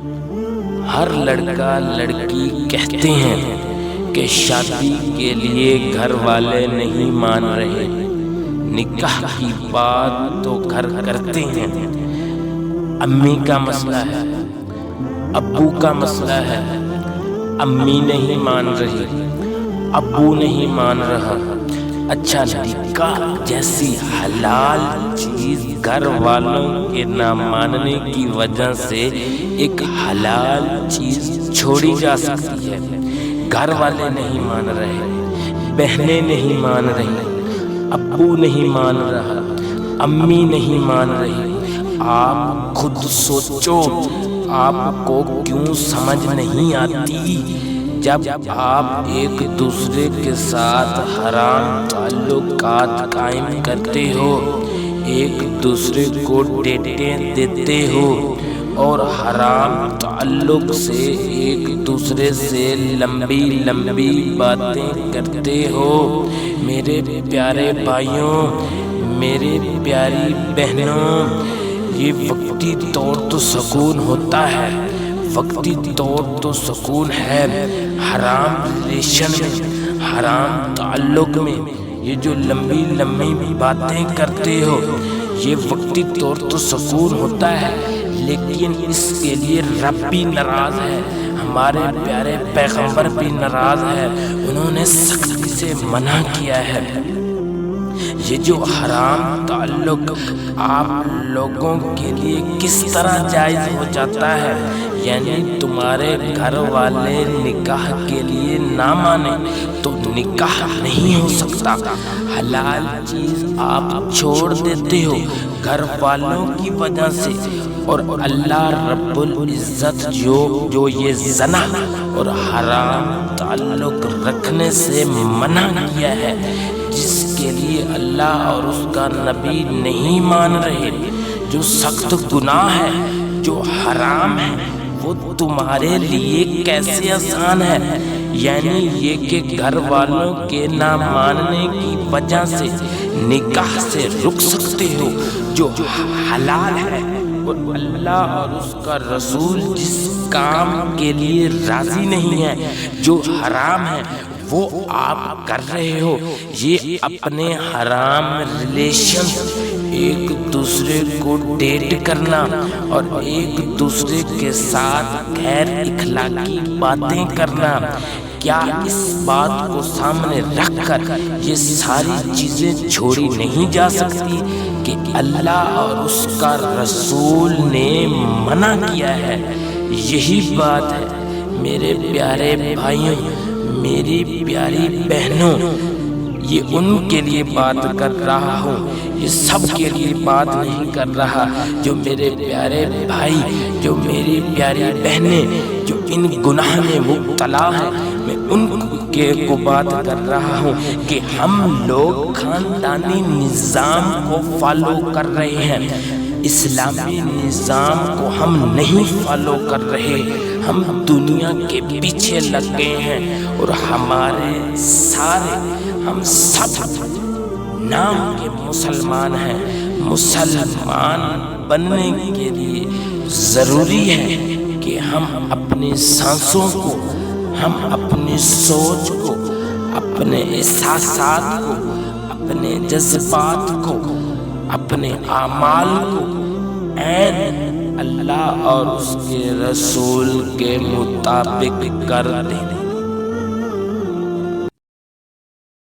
ہر لڑکا لڑکی کہتے ہیں کہ شادی کے لیے گھر والے نہیں مان رہے، نکاح کی بات تو گھر کرتے ہیں، امی کا مسئلہ ہے، ابو کا مسئلہ ہے، امی نہیں مان رہی، ابو نہیں مان رہا۔ اچھا، نکاح جیسی حلال چیز گھر والوں کے نہ ماننے کی وجہ سے ایک حلال چیز چھوڑی جا سکتی ہے۔ گھر والے نہیں مان رہے، بہنیں نہیں مان رہی، ابو نہیں مان رہا، امی نہیں مان رہی۔ آپ خود سوچو، آپ کو کیوں سمجھ نہیں آتی؟ جب آپ ایک دوسرے کے ساتھ حرام تعلقات قائم کرتے ہو، ایک دوسرے کو ڈیٹیں دیتے ہو اور حرام تعلق سے ایک دوسرے سے لمبی لمبی باتیں کرتے ہو، میرے پیارے بھائیوں، میرے پیاری بہنوں، یہ وقتی طور تو سکون ہوتا ہے، وقتی طور تو سکون ہے۔ حرام ریلیشن میں، حرام تعلق میں یہ جو لمبی لمبی باتیں کرتے ہو، یہ وقتی طور تو سکون ہوتا ہے، لیکن اس کے لیے رب بھی ناراض ہے، ہمارے پیارے پیغمبر بھی ناراض ہے، انہوں نے سختی سے منع کیا ہے۔ یہ جو حرام تعلق آپ لوگوں کے لیے کس طرح جائز ہو جاتا ہے، یعنی تمہارے گھر والے نکاح کے لیے نہ مانے تو نکاح نہیں ہو سکتا۔ حلال چیز آپ چھوڑ دیتے ہو گھر والوں کی وجہ سے، اور اللہ رب العزت جو یہ زنا اور حرام تعلق رکھنے سے منع کیا ہے، جس کے لیے اللہ اور اس کا نبی نہیں مان رہے، جو سخت گناہ ہے، جو حرام ہے، وہ تمہارے لیے کیسے آسان ہے؟ یعنی یہ کہ گھر والوں کے نہ ماننے کی وجہ سے نکاح سے رک سکتے ہو، جو حلال ہے، اور اللہ اور اس کا رسول جس کام کے لیے راضی نہیں ہے، جو حرام ہے، وہ آپ کر رہے ہو۔ یہ اپنے حرام ریلیشن، ایک دوسرے کو ڈیٹ کرنا اور ایک دوسرے کے ساتھ غیر اخلاقی باتیں کرنا، کیا اس بات کو سامنے رکھ کر یہ ساری چیزیں چھوڑی نہیں جا سکتی کہ اللہ اور اس کا رسول نے منع کیا ہے؟ یہی بات ہے میرے پیارے بھائیوں، میری پیاری بہنوں، یہ ان کے لیے بات کر رہا ہوں، یہ سب کے لیے بات نہیں کر رہا۔ جو میرے پیارے بھائی، جو میری پیاری بہنیں جو ان گناہ میں مبتلا ہیں، میں ان کو بات کر رہا ہوں کہ ہم لوگ خاندانی نظام کو فالو کر رہے ہیں، اسلامی نظام کو ہم نہیں فالو کر رہے، ہم دنیا کے پیچھے لگ گئے ہیں، اور ہمارے سارے، ہم سب نام کے مسلمان ہیں۔ مسلمان بننے کے لیے ضروری ہے کہ ہم اپنی سانسوں کو، ہم اپنی سوچ کو، اپنے احساسات کو، اپنے جذبات کو، اپنے اعمال کو عین اللہ اور اس کے رسول کے مطابق کر دیں۔